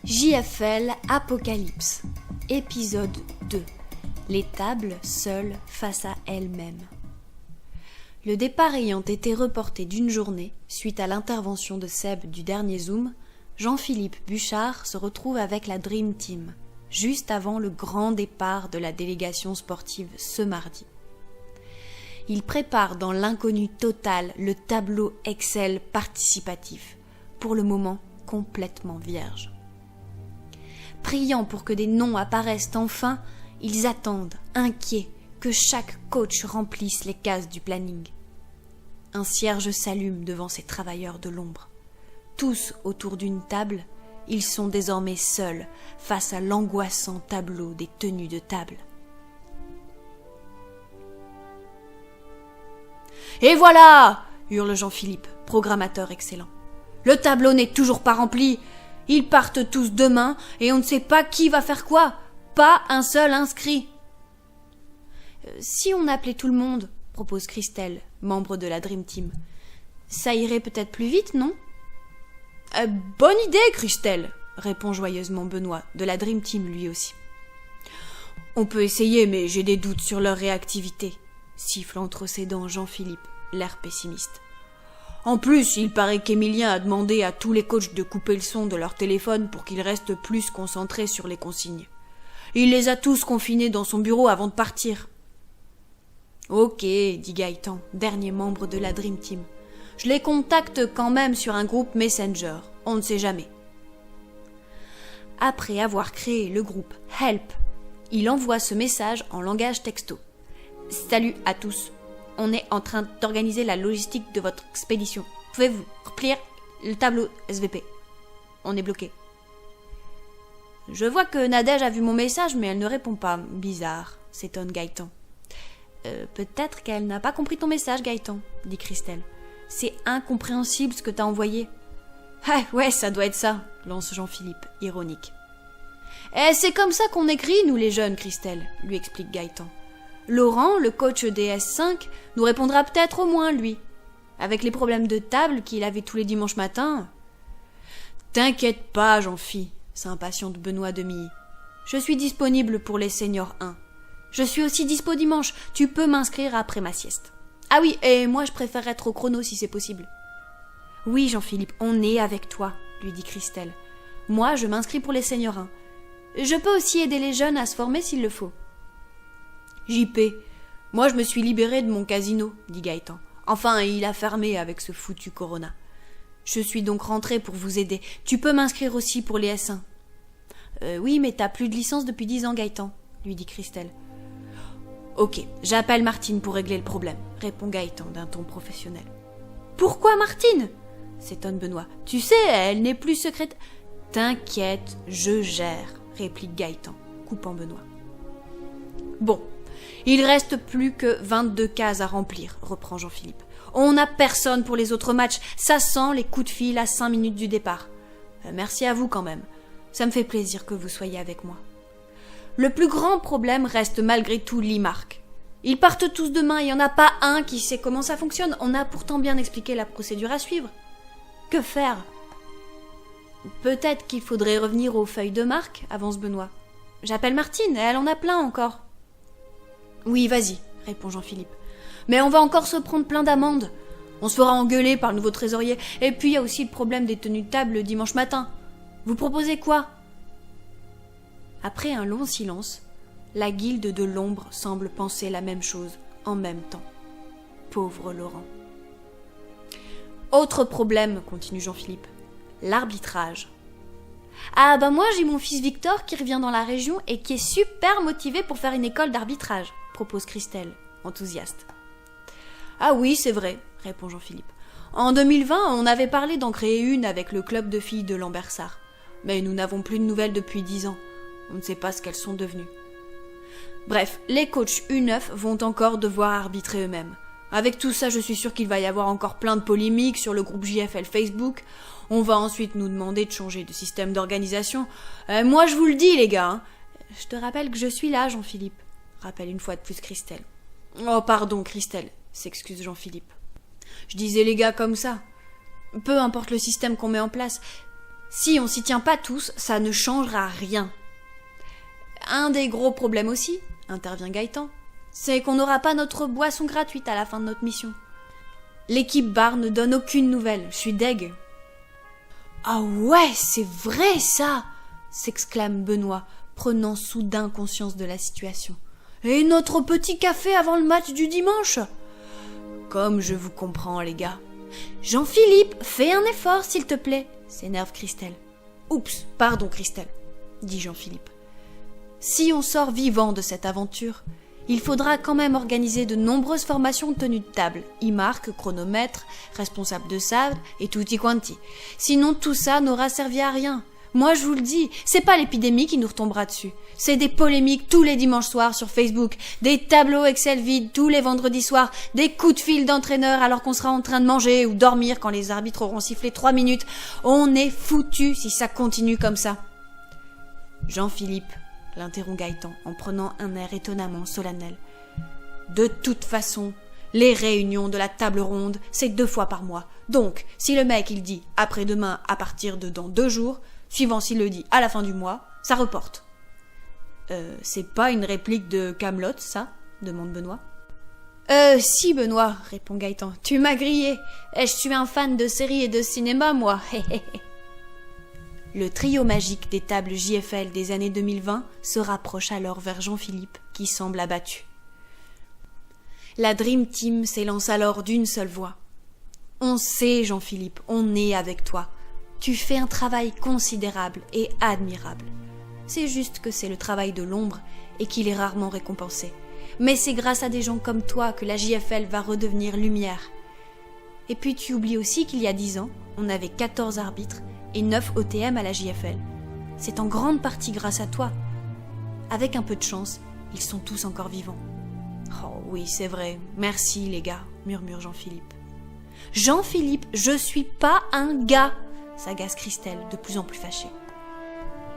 JFL Apocalypse, épisode 2. Les tables seules face à elles-mêmes. Le départ ayant été reporté d'une journée, suite à l'intervention de Seb du dernier Zoom, Jean-Philippe Buchard se retrouve avec la Dream Team, juste avant le grand départ de la délégation sportive ce mardi. Il prépare dans l'inconnu total le tableau Excel participatif, pour le moment complètement vierge. Priant pour que des noms apparaissent enfin, ils attendent, inquiets, que chaque coach remplisse les cases du planning. Un cierge s'allume devant ces travailleurs de l'ombre. Tous autour d'une table, ils sont désormais seuls face à l'angoissant tableau des tenues de table. « Et voilà !» hurle Jean-Philippe, programmateur excellent. « Le tableau n'est toujours pas rempli. Ils partent tous demain et on ne sait pas qui va faire quoi. Pas un seul inscrit. » Si on appelait tout le monde, propose Christelle, membre de la Dream Team. Ça irait peut-être plus vite, non ? Bonne idée, Christelle, répond joyeusement Benoît, de la Dream Team lui aussi. On peut essayer, mais j'ai des doutes sur leur réactivité, siffle entre ses dents Jean-Philippe, l'air pessimiste. En plus, il paraît qu'Emilien a demandé à tous les coachs de couper le son de leur téléphone pour qu'ils restent plus concentrés sur les consignes. Il les a tous confinés dans son bureau avant de partir. Ok, dit Gaëtan, dernier membre de la Dream Team. Je les contacte quand même sur un groupe Messenger, on ne sait jamais. Après avoir créé le groupe Help, il envoie ce message en langage texto. Salut à tous. On est en train d'organiser la logistique de votre expédition. Pouvez-vous replier le tableau SVP ? On est bloqué. Je vois que Nadège a vu mon message, mais elle ne répond pas. Bizarre, s'étonne Gaëtan. Peut-être qu'elle n'a pas compris ton message, Gaëtan, dit Christelle. C'est incompréhensible ce que t'as envoyé. Ah ouais, ça doit être ça, lance Jean-Philippe, ironique. C'est comme ça qu'on écrit, nous les jeunes, Christelle, lui explique Gaëtan. Laurent, le coach DS5, nous répondra peut-être au moins, lui. Avec les problèmes de table qu'il avait tous les dimanches matins. T'inquiète pas, Jean-Phi, s'impatiente Benoît Demilly. Je suis disponible pour les seniors 1. Je suis aussi dispo dimanche, tu peux m'inscrire après ma sieste. Ah oui, et moi je préfère être au chrono si c'est possible. Oui, Jean-Philippe, on est avec toi, lui dit Christelle. Moi, je m'inscris pour les seniors 1. Je peux aussi aider les jeunes à se former s'il le faut. JP, moi je me suis libéré de mon casino, dit Gaëtan. Enfin, il a fermé avec ce foutu corona. Je suis donc rentré pour vous aider. Tu peux m'inscrire aussi pour les S1. Oui, mais t'as plus de licence depuis 10 ans, Gaëtan, lui dit Christelle. Ok, j'appelle Martine pour régler le problème, répond Gaëtan d'un ton professionnel. Pourquoi Martine ? S'étonne Benoît. Tu sais, elle n'est plus secrétaire. T'inquiète, je gère, réplique Gaëtan, coupant Benoît. Bon. Il reste plus que 22 cases à remplir, reprend Jean-Philippe. On n'a personne pour les autres matchs, ça sent les coups de fil à 5 minutes du départ. Merci à vous quand même. Ça me fait plaisir que vous soyez avec moi. Le plus grand problème reste malgré tout l'IMARC. Ils partent tous demain, il n'y en a pas un qui sait comment ça fonctionne. On a pourtant bien expliqué la procédure à suivre. Que faire ? Peut-être qu'il faudrait revenir aux feuilles de marque, avance Benoît. J'appelle Martine, elle en a plein encore. Oui, vas-y, répond Jean-Philippe. Mais on va encore se prendre plein d'amendes. On se fera engueuler par le nouveau trésorier. Et puis il y a aussi le problème des tenues de table le dimanche matin. Vous proposez quoi ? Après un long silence, la guilde de l'ombre semble penser la même chose en même temps. Pauvre Laurent. Autre problème, continue Jean-Philippe, l'arbitrage. Ah bah moi j'ai mon fils Victor qui revient dans la région et qui est super motivé pour faire une école d'arbitrage, propose Christelle, enthousiaste. Ah oui, c'est vrai, répond Jean-Philippe. En 2020, on avait parlé d'en créer une avec le club de filles de Lambersart. Mais nous n'avons plus de nouvelles depuis 10 ans. On ne sait pas ce qu'elles sont devenues. Bref, les coachs U9 vont encore devoir arbitrer eux-mêmes. Avec tout ça, je suis sûre qu'il va y avoir encore plein de polémiques sur le groupe JFL Facebook. On va ensuite nous demander de changer de système d'organisation. Moi, je vous le dis, les gars. Hein. Je te rappelle que je suis là, Jean-Philippe, rappelle une fois de plus Christelle. Oh, pardon, Christelle, s'excuse Jean-Philippe. Je disais les gars comme ça. Peu importe le système qu'on met en place, Si on s'y tient pas tous, ça ne changera rien. Un des gros problèmes aussi, intervient Gaëtan, c'est qu'on n'aura pas notre boisson gratuite à la fin de notre mission. L'équipe bar ne donne aucune nouvelle, je suis deg. Ah ouais, c'est vrai ça, s'exclame Benoît, prenant soudain conscience de la situation. Et notre petit café avant le match du dimanche? Comme je vous comprends, les gars. Jean-Philippe, fais un effort, s'il te plaît, s'énerve Christelle. Oups, pardon Christelle, dit Jean-Philippe. Si on sort vivant de cette aventure, il faudra quand même organiser de nombreuses formations de tenue de table, e-marque, chronomètre, responsable de salle et tutti quanti. Sinon tout ça n'aura servi à rien. Moi je vous le dis, c'est pas l'épidémie qui nous retombera dessus. C'est des polémiques tous les dimanches soirs sur Facebook, des tableaux Excel vides tous les vendredis soirs, des coups de fil d'entraîneur alors qu'on sera en train de manger ou dormir quand les arbitres auront sifflé 3 minutes. On est foutus si ça continue comme ça. Jean-Philippe, l'interrompt Gaëtan en prenant un air étonnamment solennel. De toute façon, les réunions de la table ronde, c'est 2 fois par mois. Donc, si le mec il dit après-demain à partir de dans 2 jours, suivant s'il le dit à la fin du mois, ça reporte. C'est pas une réplique de Kaamelott, ça? Demande Benoît. Si Benoît, répond Gaëtan, tu m'as grillé. Je suis un fan de séries et de cinéma, moi. Le trio magique des tables JFL des années 2020 se rapproche alors vers Jean-Philippe, qui semble abattu. La Dream Team s'élance alors d'une seule voix. On sait, Jean-Philippe, on est avec toi. Tu fais un travail considérable et admirable. C'est juste que c'est le travail de l'ombre et qu'il est rarement récompensé. Mais c'est grâce à des gens comme toi que la JFL va redevenir lumière. Et puis tu oublies aussi qu'il y a 10 ans, on avait 14 arbitres et 9 OTM à la JFL. C'est en grande partie grâce à toi. Avec un peu de chance, ils sont tous encore vivants. Oh oui, c'est vrai. Merci les gars, murmure Jean-Philippe. Jean-Philippe, je suis pas un gars, s'agace Christelle, de plus en plus fâchée.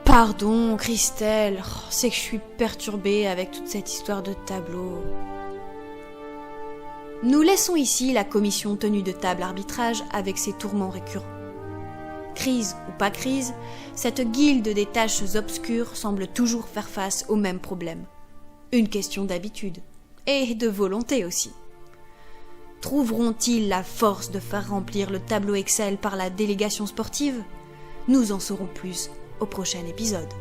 Pardon, Christelle, c'est que je suis perturbée avec toute cette histoire de tableau. Nous laissons ici la commission tenue de table arbitrage avec ses tourments récurrents. Crise ou pas crise, cette guilde des tâches obscures semble toujours faire face au même problème. Une question d'habitude. Et de volonté aussi. Trouveront-ils la force de faire remplir le tableau Excel par la délégation sportive? Nous en saurons plus au prochain épisode.